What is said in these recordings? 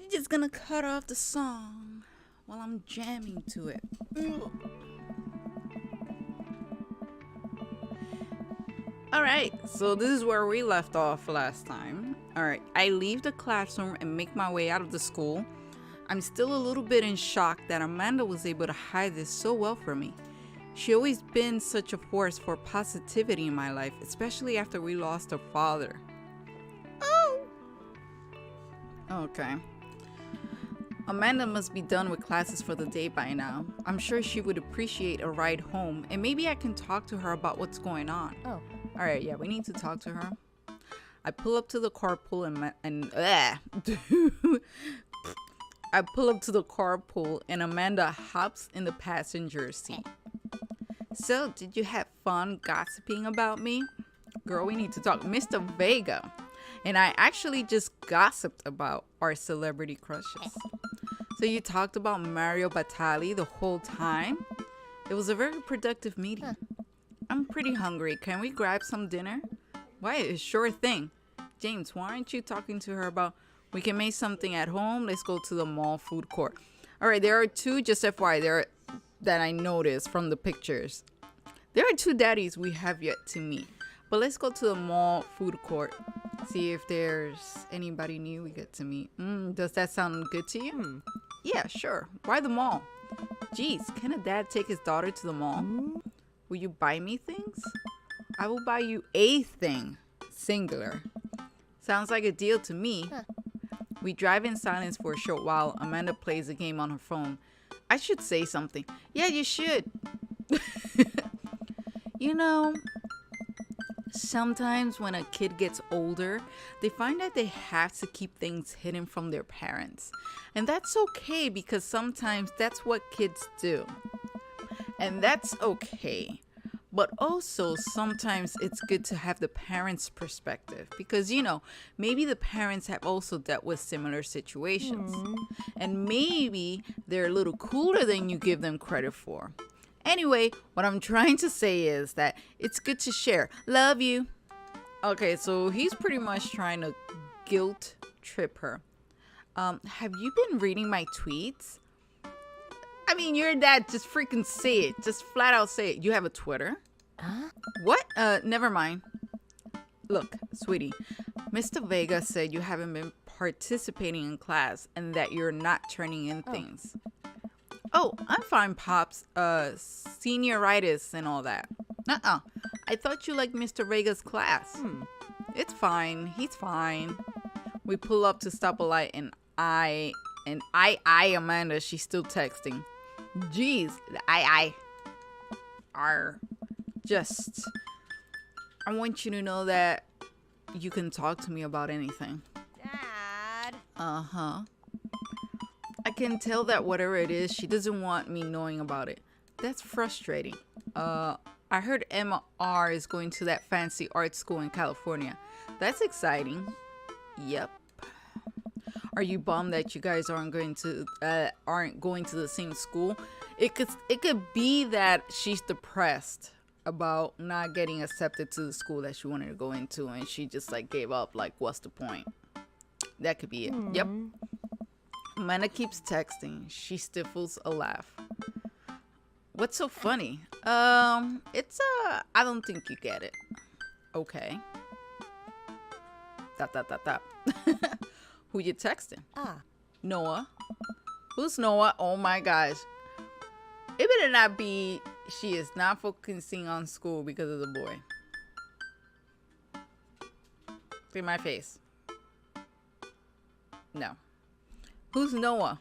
you're just gonna cut off the song while I'm jamming to it. Alright, so this is where we left off last time. Alright, I leave the classroom and make my way out of the school. I'm still a little bit in shock that Amanda was able to hide this so well from me. She always been such a force for positivity in my life, especially after we lost her father. Oh! Okay. Amanda must be done with classes for the day by now. I'm sure she would appreciate a ride home, and maybe I can talk to her about what's going on. Oh. Alright, yeah, we need to talk to her. I pull up to the carpool I pull up to the carpool and Amanda hops in the passenger seat. So, did you have fun gossiping about me? Girl, we need to talk. Mr. Vega and I actually just gossiped about our celebrity crushes. So you talked about Mario Batali the whole time? It was a very productive meeting. I'm pretty hungry. Can we grab some dinner? Why, sure thing. James, why aren't you talking to her about we can make something at home? Let's go to the mall food court. All right, there are two, just FYI, that I noticed from the pictures. There are two daddies we have yet to meet. But let's go to the mall food court. See if there's anybody new we get to meet. Does that sound good to you? Yeah, sure. Why the mall? Geez, can a dad take his daughter to the mall? Will you buy me things? I will buy you a thing. Singular. Sounds like a deal to me. We drive in silence for a short while. Amanda plays a game on her phone. I should say something. Yeah, you should. You know, sometimes when a kid gets older, they find that they have to keep things hidden from their parents. And that's okay because sometimes that's what kids do. And that's okay. But also sometimes it's good to have the parents' perspective because, you know, maybe the parents have also dealt with similar situations. And maybe they're a little cooler than you give them credit for. Anyway, what I'm trying to say is that it's good to share. Love you. Okay, so he's pretty much trying to guilt trip her. Have you been reading my tweets? I mean, your dad, just freaking say it. Just flat out say it. You have a Twitter? Huh? What? Never mind. Look, sweetie, Mr. Vega said you haven't been participating in class and that you're not turning in things. Oh, I'm fine, Pops. Senioritis and all that. I thought you liked Mr. Vega's class. It's fine. He's fine. We pull up to stop a light and I Amanda, she's still texting. Jeez, I want you to know that you can talk to me about anything. Dad. Uh-huh. I can tell that whatever it is, she doesn't want me knowing about it. That's frustrating. I heard Emma R is going to that fancy art school in California. That's exciting. Yep. Are you bummed that you guys aren't going to the same school? It could be that she's depressed about not getting accepted to the school that she wanted to go into, and she just like gave up. Like, what's the point? That could be it. Yep. Amanda keeps texting. She stifles a laugh. What's so funny? I don't think you get it. Okay. Who you texting? Noah. Who's Noah? Oh my gosh. It better not be she is not focusing on school because of the boy. See my face. No. Who's Noah?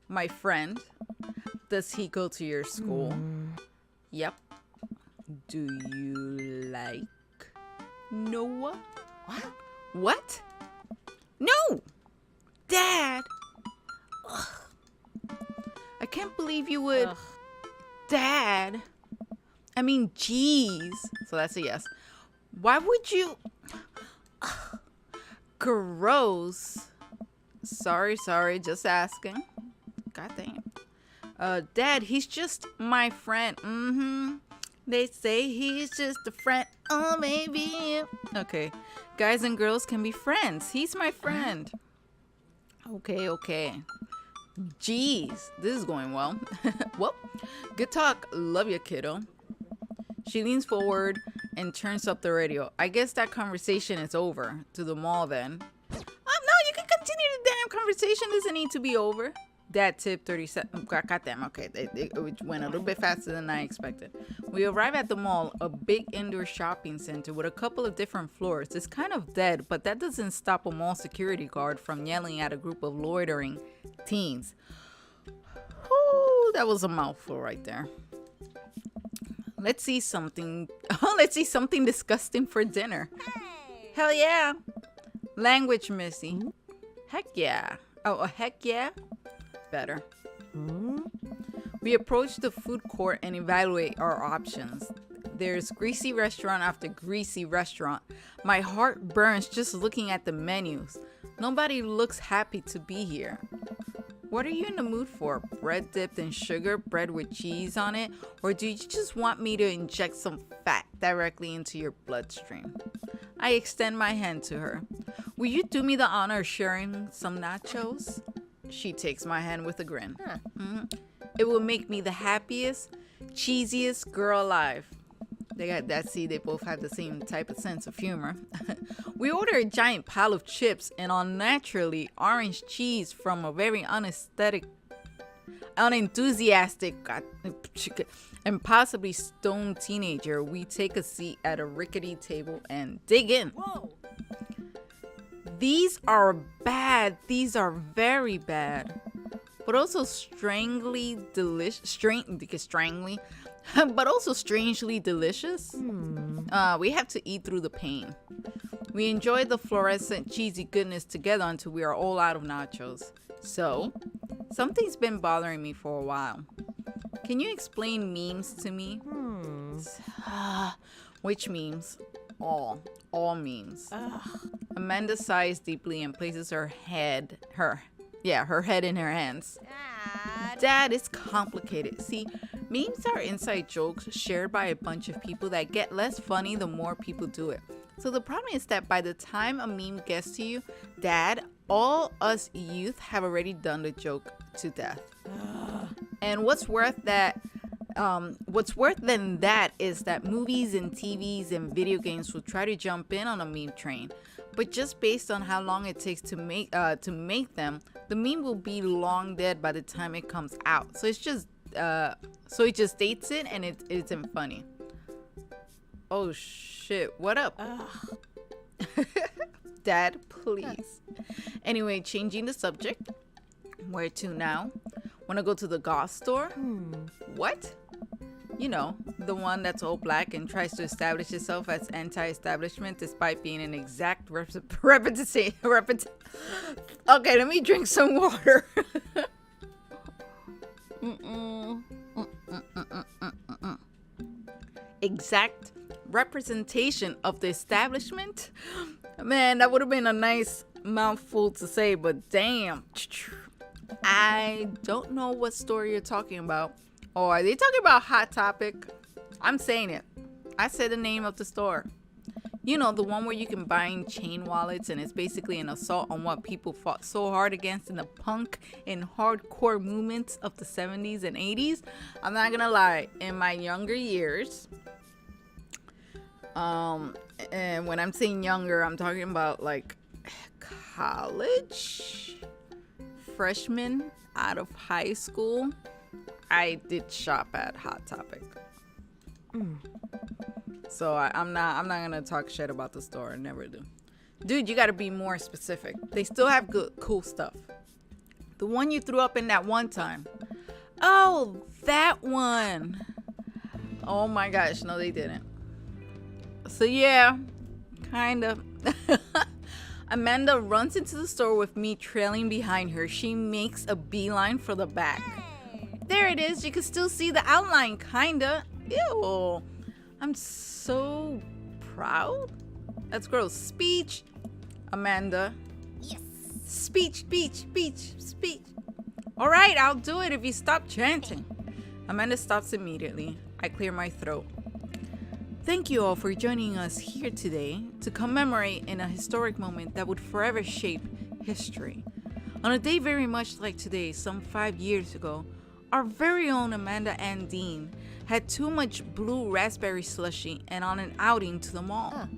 My friend. Does he go to your school? Yep. Do you like Noah? What? No! Dad! Ugh. I can't believe you would... Ugh. Dad! I mean, jeez. So that's a yes. Why would you... Ugh. Gross. Sorry, just asking. God damn. Dad, he's just my friend. They say he's just a friend. Oh, maybe. Okay. Guys and girls can be friends. He's my friend. Okay. Jeez, this is going well. Well, good talk. Love you, kiddo. She leans forward and turns up the radio. I guess that conversation is over. To the mall then. No, you can continue the damn conversation. Doesn't need to be over. Dad tip 37. Goddamn, okay. It went a little bit faster than I expected. We arrive at the mall, a big indoor shopping center with a couple of different floors. It's kind of dead, but that doesn't stop a mall security guard from yelling at a group of loitering teens. Ooh, that was a mouthful right there. Let's see something. Let's see something disgusting for dinner. Hey. Hell yeah. Language, Missy. Heck yeah. Oh, heck yeah. Better. We approach the food court and evaluate our options. There's greasy restaurant after greasy restaurant. My heart burns just looking at the menus. Nobody looks happy to be here. What are you in the mood for? Bread dipped in sugar, bread with cheese on it? Or do you just want me to inject some fat directly into your bloodstream? I extend my hand to her. Will you do me the honor of sharing some nachos? She takes my hand with a grin. It will make me the happiest, cheesiest girl alive. They got that. See, they both have the same type of sense of humor. We order a giant pile of chips and unnaturally orange cheese from a very unenthusiastic, and possibly stoned teenager. We take a seat at a rickety table and dig in. Whoa. These are bad. These are very bad. But also strangely delicious. But also strangely delicious. We have to eat through the pain. We enjoy the fluorescent cheesy goodness together until we are all out of nachos. So, something's been bothering me for a while. Can you explain memes to me? Which memes? All memes. Amanda sighs deeply and places her head in her hands. Dad, it's complicated. See, memes are inside jokes shared by a bunch of people that get less funny the more people do it. So the problem is that by the time a meme gets to you, Dad, all us youth have already done the joke to death. And what's worse than that is that movies and TVs and video games will try to jump in on a meme train. But just based on how long it takes to make them, the meme will be long dead by the time it comes out. So it's just so it just dates it and it isn't funny. Oh shit! What up? Dad, please. Anyway, changing the subject. Where to now? Wanna go to the goth store? What? You know, the one that's all black and tries to establish itself as anti-establishment despite being an exact representation. Okay, let me drink some water. Exact representation of the establishment? Man, that would have been a nice mouthful to say, but damn. I don't know what store you're talking about. Oh, are they talking about Hot Topic? I'm saying it. I said the name of the store. You know, the one where you can buy chain wallets and it's basically an assault on what people fought so hard against in the punk and hardcore movements of the 70s and 80s. I'm not gonna lie, in my younger years, and when I'm saying younger, I'm talking about like college, freshman out of high school, I did shop at Hot Topic. So I'm not gonna talk shit about the store. I never do. Dude, you gotta be more specific. They still have good, cool stuff. The one you threw up in that one time. Oh, that one. Oh my gosh, no, they didn't. So yeah, kind of. Amanda runs into the store with me trailing behind her. She makes a beeline for the back. There it is. You can still see the outline, kinda. Ew. I'm so proud. That's gross. Speech, Amanda. Yes. Speech. All right, I'll do it if you stop chanting. Amanda stops immediately. I clear my throat. Thank you all for joining us here today to commemorate in a historic moment that would forever shape history. On a day very much like today, some 5 years ago, our very own Amanda Ann Dean had too much blue raspberry slushy and on an outing to the mall.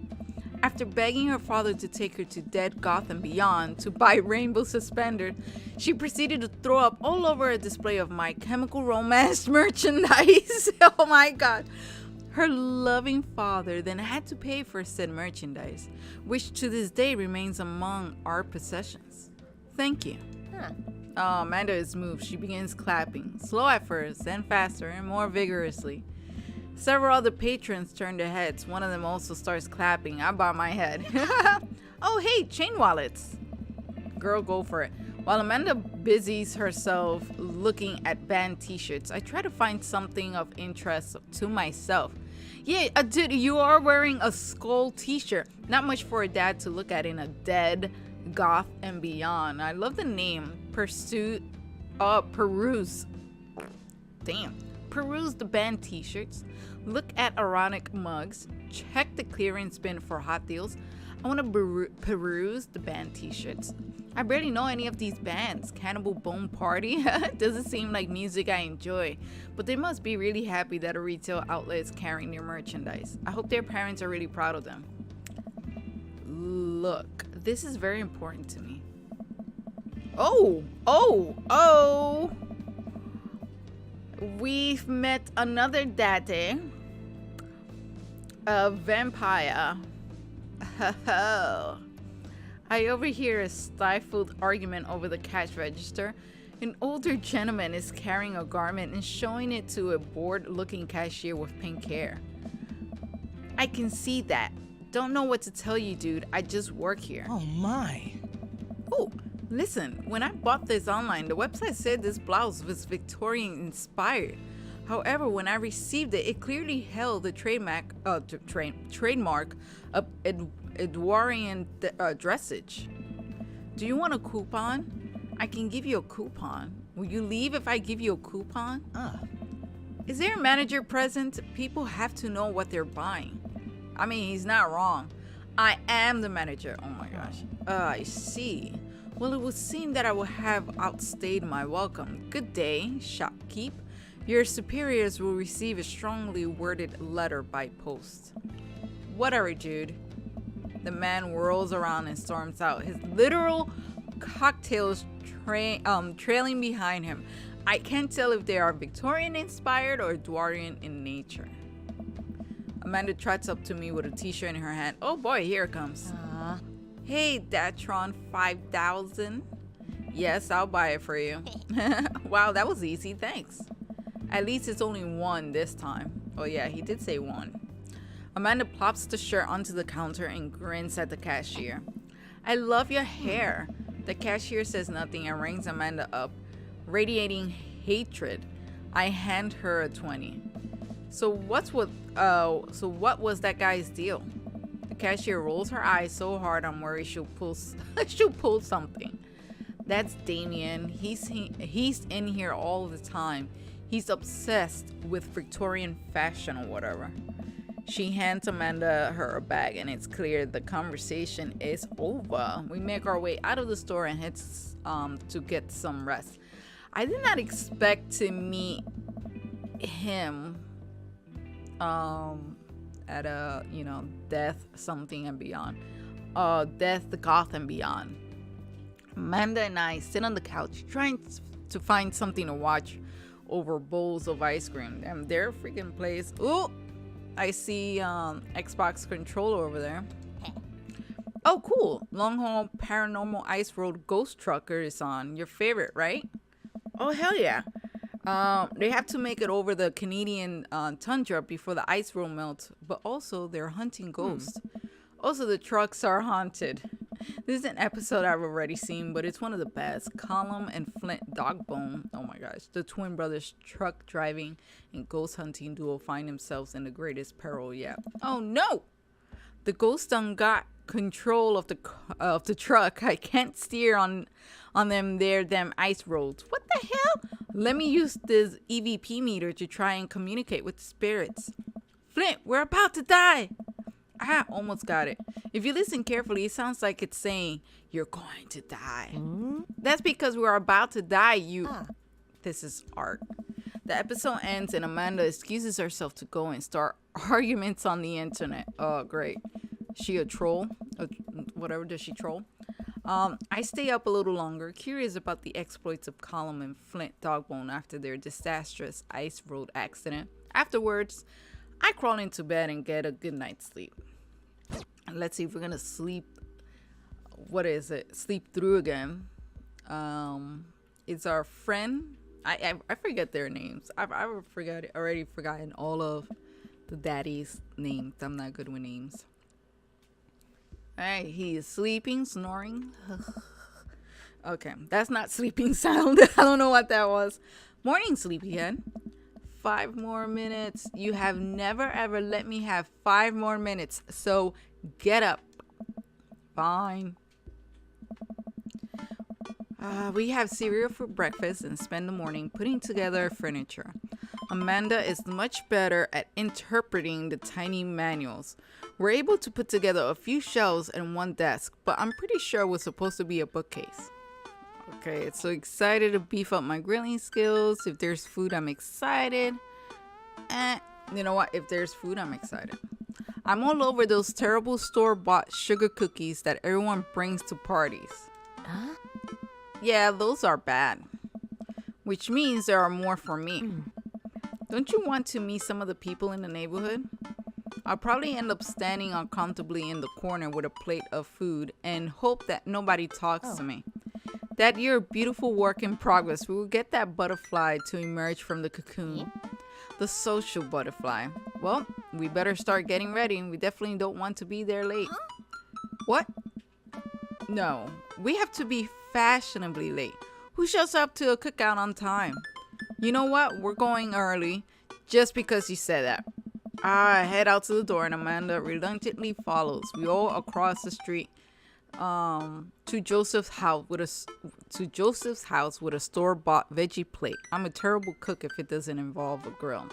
After begging her father to take her to Dead Goth and Beyond to buy rainbow suspenders, she proceeded to throw up all over a display of My Chemical Romance merchandise. Oh my god. Her loving father then had to pay for said merchandise, which to this day remains among our possessions. Thank you. Oh, Amanda is moved. She begins clapping, slow at first, then faster and more vigorously. Several other patrons turn their heads. One of them also starts clapping. I bow my head. Oh, hey, chain wallets. Girl, go for it. While Amanda busies herself looking at band t-shirts, I try to find something of interest to myself. Yeah, dude, you are wearing a skull t-shirt. Not much for a dad to look at in a Dead Goth and Beyond. I love the name. Peruse. Damn. Peruse the band t-shirts. Look at ironic mugs. Check the clearance bin for hot deals. I want to peruse the band t-shirts. I barely know any of these bands. Cannibal Bone Party doesn't seem like music I enjoy, but they must be really happy that a retail outlet is carrying their merchandise. I hope their parents are really proud of them. Look, this is very important to me. Oh! We've met another daddy. A vampire. I overhear a stifled argument over the cash register. An older gentleman is carrying a garment and showing it to a bored-looking cashier with pink hair. I can see that. Don't know what to tell you, dude. I just work here. Oh my. Oh, listen. When I bought this online, the website said this blouse was Victorian-inspired. However, when I received it, it clearly held the trademark of Edwardian dressage. Do you want a coupon? I can give you a coupon. Will you leave if I give you a coupon? Is there a manager present? People have to know what they're buying. I mean, he's not wrong. I am the manager. Oh my gosh. I see. Well, it would seem that I will have outstayed my welcome. Good day, shopkeep. Your superiors will receive a strongly worded letter by post. Whatever, Jude. The man whirls around and storms out, his literal cocktails trailing behind him. I can't tell if they are Victorian inspired or Edwardian in nature. Amanda trots up to me with a t-shirt in her hand. Oh boy, here it comes. Hey, Datron 5000. Yes, I'll buy it for you. Wow, that was easy, thanks. At least it's only one this time. Oh yeah, he did say one. Amanda plops the shirt onto the counter and grins at the cashier. I love your hair. The cashier says nothing and rings Amanda up, radiating hatred. I hand her a 20. So what was that guy's deal? The cashier rolls her eyes so hard I'm worried she'll pull something. That's Damien. He's in here all the time. He's obsessed with Victorian fashion or whatever. She hands Amanda her bag and it's clear the conversation is over. We make our way out of the store and head to get some rest. I did not expect to meet him at a, Death something and Beyond. Death, the Goth and Beyond. Amanda and I sit on the couch trying to find something to watch over bowls of ice cream. Damn, their freaking place. Ooh, I see Xbox controller over there. Oh, cool. Long Haul Paranormal Ice Road Ghost Trucker is on. Your favorite, right? Oh, hell yeah. They have to make it over the Canadian tundra before the ice road melts, but also they're hunting ghosts. Also, the trucks are haunted. This is an episode I've already seen, but it's one of the best. Colum and Flint Dogbone, oh my gosh, the twin brothers truck driving and ghost hunting duo find themselves in the greatest peril yet. Oh no! The ghost done got control of the truck. I can't steer on them damn ice roads. What the hell? Let me use this EVP meter to try and communicate with the spirits. Flint, we're about to die. Ah, almost got it. If you listen carefully, it sounds like it's saying, "You're going to die." That's because we're about to die, you. This is art. The episode ends and Amanda excuses herself to go and start arguments on the internet. Oh, great. She a troll? Whatever, does she troll? I stay up a little longer, curious about the exploits of Colum and Flint Dogbone after their disastrous ice road accident. Afterwards, I crawl into bed and get a good night's sleep. Let's see if we're gonna sleep. What is it? Sleep through again. It's our friend. I forget their names. I've already forgotten all of the daddies' names. I'm not good with names. Alright, he is sleeping, snoring. Okay, that's not sleeping sound. I don't know what that was. Morning, sleepyhead. 5 more minutes. You have never ever let me have 5 more minutes. So get up. Fine. We have cereal for breakfast and spend the morning putting together furniture. Amanda is much better at interpreting the tiny manuals. We're able to put together a few shelves and one desk, but I'm pretty sure it was supposed to be a bookcase. Okay, so excited to beef up my grilling skills. If there's food, I'm excited. You know what? If there's food, I'm excited. I'm all over those terrible store-bought sugar cookies that everyone brings to parties. Huh? Yeah, those are bad. Which means there are more for me. Don't you want to meet some of the people in the neighborhood? I'll probably end up standing uncomfortably in the corner with a plate of food and hope that nobody talks to me. That you're a beautiful work in progress. We will get that butterfly to emerge from the cocoon. The social butterfly. Well, we better start getting ready. We definitely don't want to be there late. What? No, we have to be fashionably late. Who shows up to a cookout on time? You know what? We're going early just because you said that. I head out to the door and Amanda reluctantly follows. We all across the street to Joseph's house with a store-bought veggie plate. I'm a terrible cook if it doesn't involve a grill.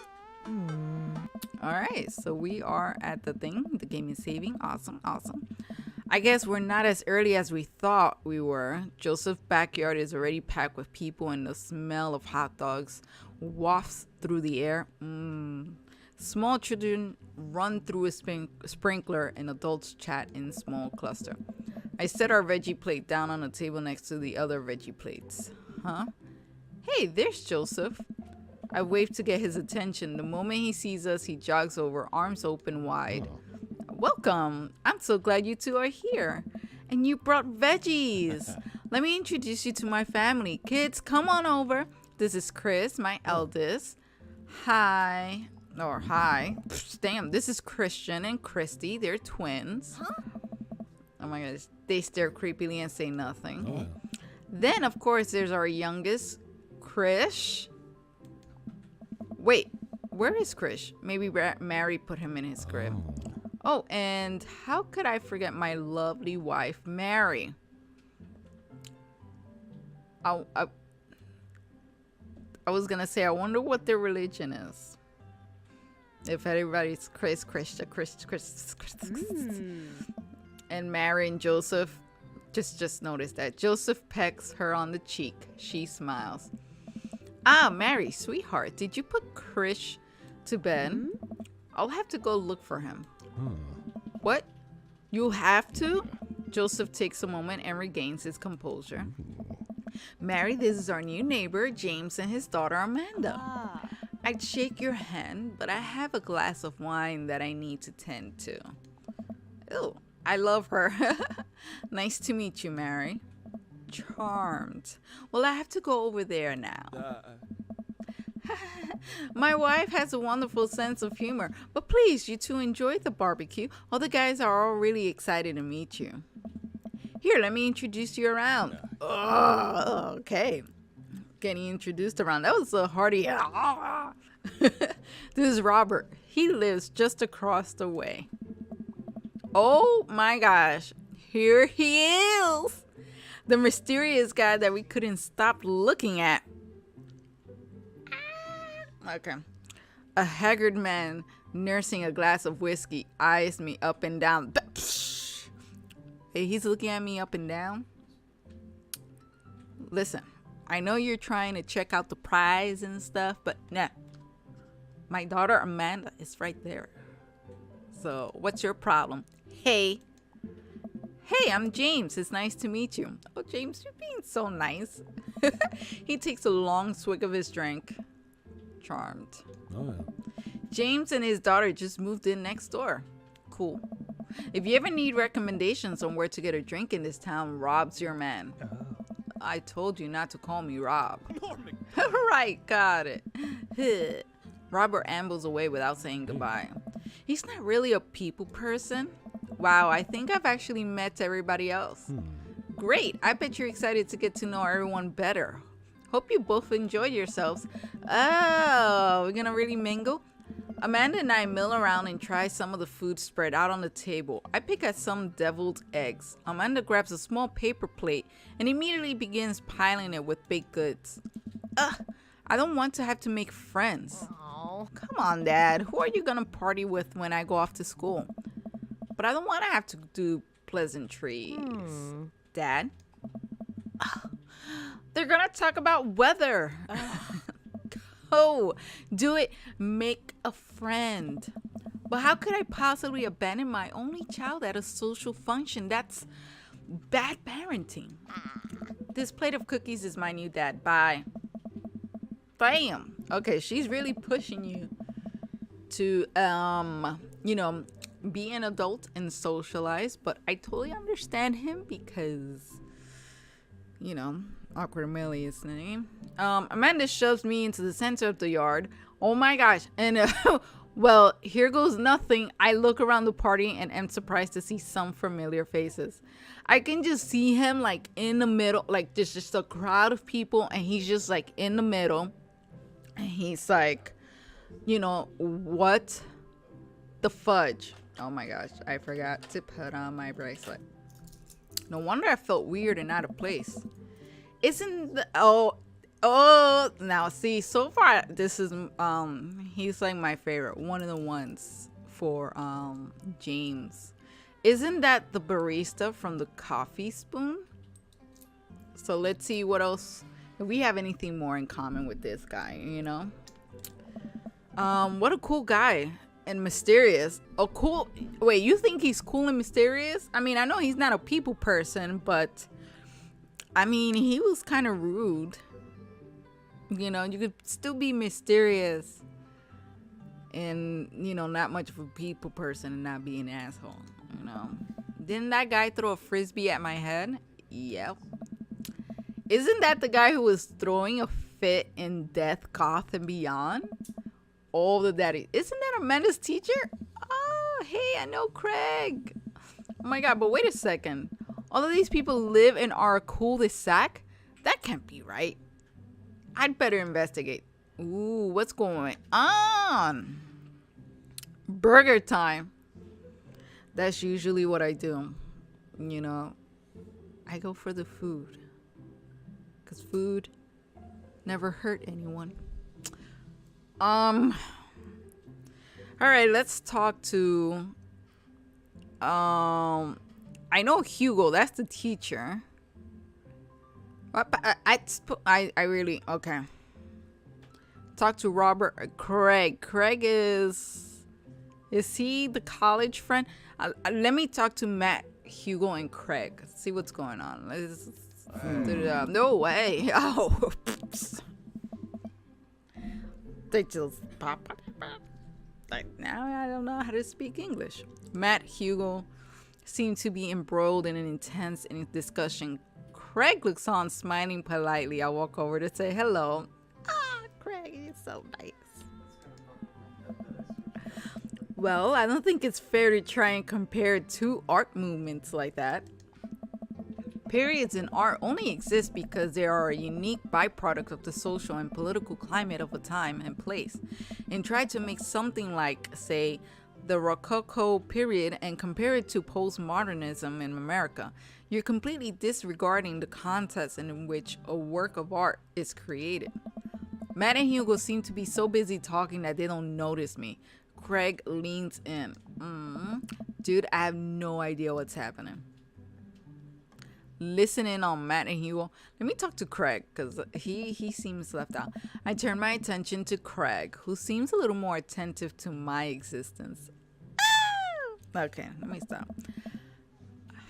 All right, so we are at the thing. The game is saving. Awesome. I guess we're not as early as we thought we were. Joseph's backyard is already packed with people and the smell of hot dogs wafts through the air. Small children run through a sprinkler and adults chat in small cluster. I set our veggie plate down on a table next to the other veggie plates. Huh? Hey, there's Joseph. I wave to get his attention. The moment he sees us, he jogs over, arms open wide. Welcome. I'm so glad you two are here. And you brought veggies. Let me introduce you to my family. Kids, come on over. This is Chris, my eldest. Hi. Damn, this is Christian and Christy. They're twins. Oh my gosh. They stare creepily and say nothing. Then, of course, there's our youngest, Krish. Wait, where is Krish? Maybe Mary put him in his crib. Oh, and how could I forget my lovely wife, Mary? I was gonna say, I wonder what their religion is. If everybody's Chris. And Mary and Joseph, just noticed that. Joseph pecks her on the cheek. She smiles. Ah, Mary, sweetheart, did you put Krish to bed? I'll have to go look for him. What? You have to? Joseph takes a moment and regains his composure. Mary, this is our new neighbor, James, and his daughter, Amanda. I'd shake your hand, but I have a glass of wine that I need to tend to. Ew, I love her. Nice to meet you, Mary. Charmed. Well, I have to go over there now. My wife has a wonderful sense of humor, but please, you two enjoy the barbecue. All the guys are all really excited to meet you. Here, let me introduce you around. Oh, okay. Getting introduced around. That was a hearty. This is Robert. He lives just across the way. Oh my gosh. Here he is. The mysterious guy that we couldn't stop looking at. Okay. A haggard man nursing a glass of whiskey eyes me up and down. Hey, he's looking at me up and down. Listen, I know you're trying to check out the prize and stuff, but nah. My daughter Amanda is right there. So, what's your problem? Hey, I'm James. It's nice to meet you. Oh, James, you're being so nice. He takes a long swig of his drink. Charmed. Oh, yeah. James and his daughter just moved in next door. Cool. If you ever need recommendations on where to get a drink in this town, Rob's your man. Oh. I told you not to call me Rob. Right, got it. Robert ambles away without saying goodbye. He's not really a people person. Wow, I think I've actually met everybody else. Great, I bet you're excited to get to know everyone better. Hope you both enjoyed yourselves. Oh, we're gonna really mingle? Amanda and I mill around and try some of the food spread out on the table. I pick at some deviled eggs. Amanda grabs a small paper plate and immediately begins piling it with baked goods. I don't want to have to make friends. Oh. Come on, Dad. Who are you gonna party with when I go off to school? But I don't want to have to do pleasantries. Dad? They're gonna talk about weather. Oh, do it. Make a friend. But how could I possibly abandon my only child at a social function? That's bad parenting. This plate of cookies is my new dad. Bye. Bam. Okay, she's really pushing you to, be an adult and socialize. But I totally understand him because, Awkwardmillie is the name. Amanda shoves me into the center of the yard. Oh my gosh. And well, here goes nothing. I look around the party and am surprised to see some familiar faces. I can just see him like in the middle, like there's just a crowd of people and he's just like in the middle. And he's like, what the fudge? Oh my gosh, I forgot to put on my bracelet. No wonder I felt weird and out of place. Isn't the now see, so far this is he's like my favorite, one of the ones for James. Isn't that the barista from the Coffee Spoon? So let's see what else, if we have anything more in common with this guy, what a cool guy and mysterious. Wait, you think he's cool and mysterious? I mean, I know he's not a people person, but I mean, he was kind of rude. You could still be mysterious and, not much of a people person and not be an asshole, Didn't that guy throw a frisbee at my head? Yep. Isn't that the guy who was throwing a fit in Death, Goth, and Beyond? All the Daddies. Isn't that Amanda's teacher? Oh, hey, I know Craig. Oh my God, but wait a second. All of these people live in our cul-de-sac? That can't be right. I'd better investigate. Ooh, what's going on? Burger time. That's usually what I do. I go for the food. Because food never hurt anyone. All right, let's talk to I know Hugo, that's the teacher. I really, okay. Talk to Robert. Craig is he the college friend? Let me talk to Matt, Hugo, and Craig. See what's going on. No way. Oh. They just pop. Now I don't know how to speak English. Matt, Hugo seem to be embroiled in an intense discussion. Craig looks on, smiling politely. I walk over to say hello. Craig, you're so nice. Well, I don't think it's fair to try and compare two art movements like that. Periods in art only exist because they are a unique byproduct of the social and political climate of a time and place. And try to make something like, say, the Rococo period and compare it to postmodernism in America, you're completely disregarding the context in which a work of art is created. Matt and Hugo seem to be so busy talking that they don't notice me. Craig leans in. Dude, I have no idea what's happening. Listen in on Matt and Hugo. Let me talk to Craig because he seems left out. I turn my attention to Craig, who seems a little more attentive to my existence. Okay, let me stop.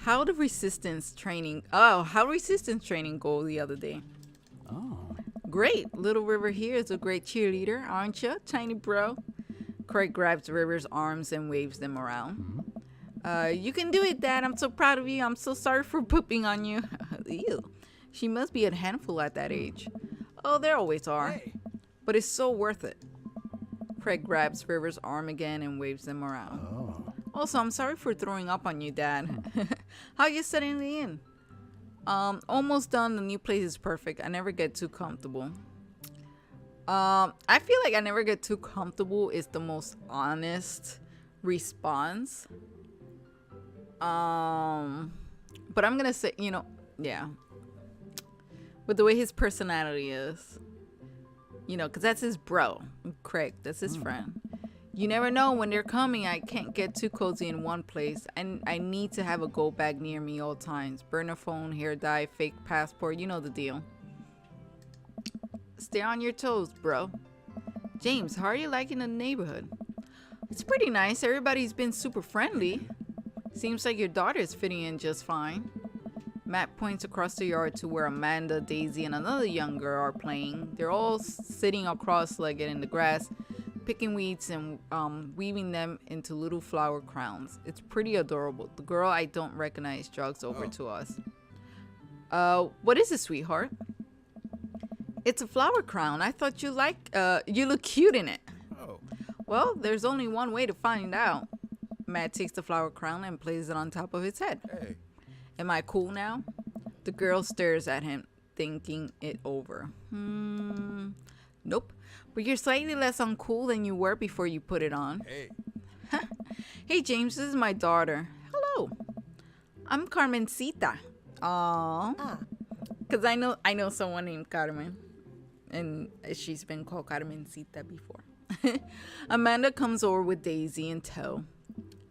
How resistance training go the other day? Oh. Great. Little River here is a great cheerleader, aren't you, tiny bro? Craig grabs River's arms and waves them around. You can do it, Dad. I'm so proud of you. I'm so sorry for pooping on you. Ew. She must be a handful at that age. Oh, there always are. Hey. But it's so worth it. Craig grabs River's arm again and waves them around. Oh. Also, I'm sorry for throwing up on you, Dad. How you settling in? Almost done. The new place is perfect. I never get too comfortable. I feel like I never get too comfortable is the most honest response. But I'm gonna say, yeah. With the way his personality is, because that's his bro, Craig. That's his friend. You never know when they're coming. I can't get too cozy in one place. And I need to have a go bag near me all times. Burner phone, hair dye, fake passport. You know the deal. Stay on your toes, bro. James, how are you liking the neighborhood? It's pretty nice. Everybody's been super friendly. Seems like your daughter's fitting in just fine. Matt points across the yard to where Amanda, Daisy, and another young girl are playing. They're all sitting cross-legged in the grass, picking weeds and weaving them into little flower crowns. It's pretty adorable. The girl I don't recognize jogs over to us. What is it, sweetheart? It's a flower crown. I thought you look cute in it. Oh. Well, there's only one way to find out. Matt takes the flower crown and places it on top of his head. Hey. Am I cool now? The girl stares at him, thinking it over. Nope. But you're slightly less uncool than you were before you put it on. Hey. Hey, James, this is my daughter. Hello. I'm Carmencita. Aww. Because I know someone named Carmen. And she's been called Carmencita before. Amanda comes over with Daisy in tow.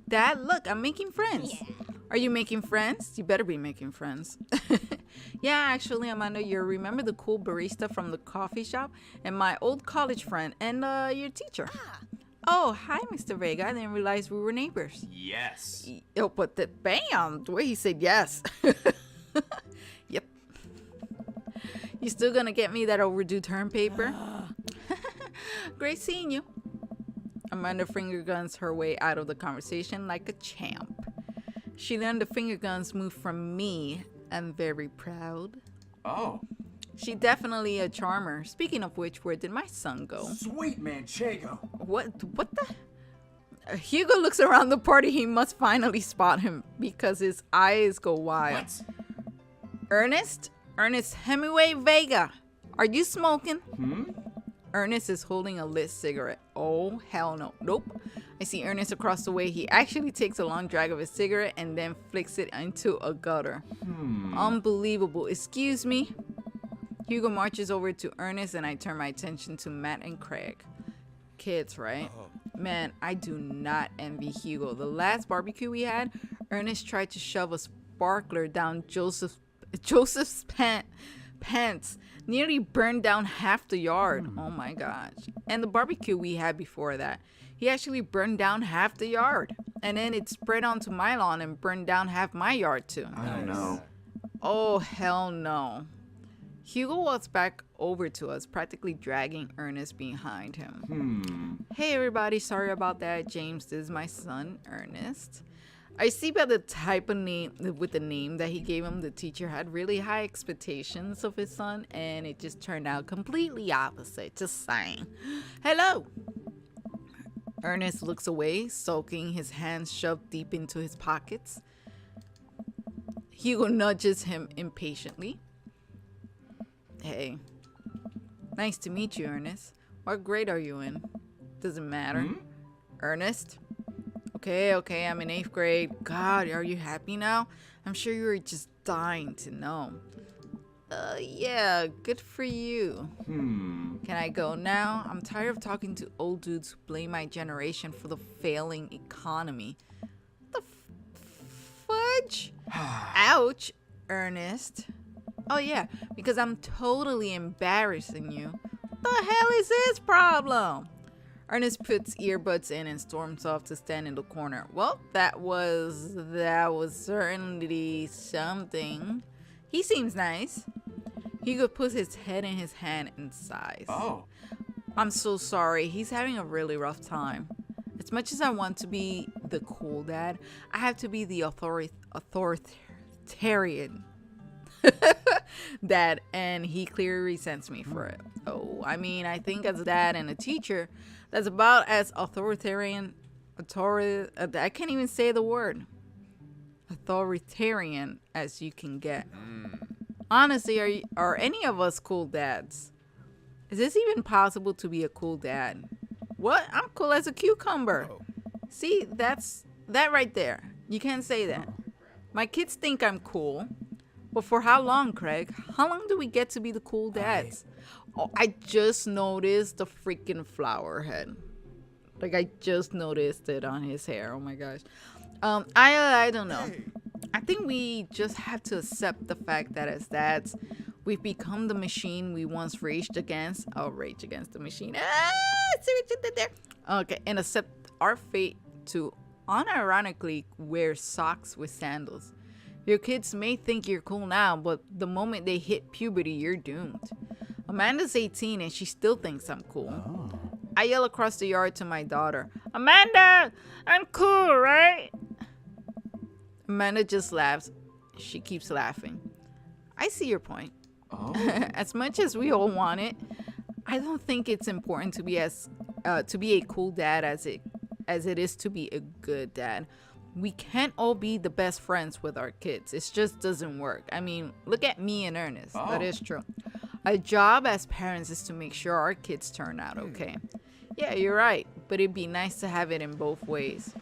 Dad, look, I'm making friends. Yeah. Are you making friends? You better be making friends. Yeah, actually, Amanda, you remember the cool barista from the coffee shop? And my old college friend and your teacher. Oh, hi, Mr. Vega. I didn't realize we were neighbors. Yes. Oh, but bam, the way he said yes. Yep. You still gonna get me that overdue term paper? Great seeing you. Amanda finger guns her way out of the conversation like a champ. She learned the finger guns move from me. I'm very proud. Oh. She definitely a charmer. Speaking of which, where did my son go? Sweet Manchego. What the? Hugo looks around the party. He must finally spot him because his eyes go wild. What? Ernest Hemingway Vega. Are you smoking? Ernest is holding a lit cigarette. Oh, hell no. Nope. I see Ernest across the way. He actually takes a long drag of his cigarette and then flicks it into a gutter. Unbelievable. Excuse me? Hugo marches over to Ernest and I turn my attention to Matt and Craig. Kids, right? Man, I do not envy Hugo. The last barbecue we had, Ernest tried to shove a sparkler down Joseph's pants. Nearly burned down half the yard. Oh my gosh. And the barbecue we had before that, he actually burned down half the yard. And then it spread onto my lawn and burned down half my yard too. I don't know. Oh, hell no. Hugo walks back over to us, practically dragging Ernest behind him. Hey everybody, sorry about that. James, this is my son, Ernest. I see by the type of name, with the name that he gave him, the teacher had really high expectations of his son, and it just turned out completely opposite. Just saying. Hello. Ernest looks away, sulking, his hands shoved deep into his pockets. Hugo nudges him impatiently. Hey. Nice to meet you, Ernest. What grade are you in? Doesn't matter. Ernest? Okay, I'm in 8th grade. God, are you happy now? I'm sure you were just dying to know. Yeah, good for you. Can I go now? I'm tired of talking to old dudes who blame my generation for the failing economy. The fudge? Ouch, Ernest. Oh yeah, because I'm totally embarrassing you. What the hell is his problem? Ernest puts earbuds in and storms off to stand in the corner. Well, that was certainly something. He seems nice. Hugo puts his head in his hand and sighs. Oh. I'm so sorry. He's having a really rough time. As much as I want to be the cool dad, I have to be the authoritarian dad, and he clearly resents me for it. Oh, I mean, I think as a dad and a teacher, that's about as authoritarian I can't even say the word. Authoritarian as you can get. Honestly, are any of us cool dads? Is this even possible to be a cool dad? What? I'm cool as a cucumber. See, that right there. You can't say that. My kids think I'm cool. But for how long, Craig? How long do we get to be the cool dads? Oh, I just noticed the freaking flower head. Like, I just noticed it on his hair. Oh my gosh. I don't know. I think we just have to accept the fact that as dads, we've become the machine we once raged against. Oh, rage against the machine. See what you did there? Okay, and accept our fate to unironically wear socks with sandals. Your kids may think you're cool now, but the moment they hit puberty, you're doomed. Amanda's 18 and she still thinks I'm cool. I yell across the yard to my daughter, Amanda, I'm cool, right? Amanda just laughs. She keeps laughing. I see your point. Oh. As much as we all want it, I don't think it's important to be a cool dad as it is to be a good dad. We can't all be the best friends with our kids. It just doesn't work. I mean, look at me and Ernest. Oh. That is true. Our job as parents is to make sure our kids turn out okay. Yeah, you're right. But it'd be nice to have it in both ways.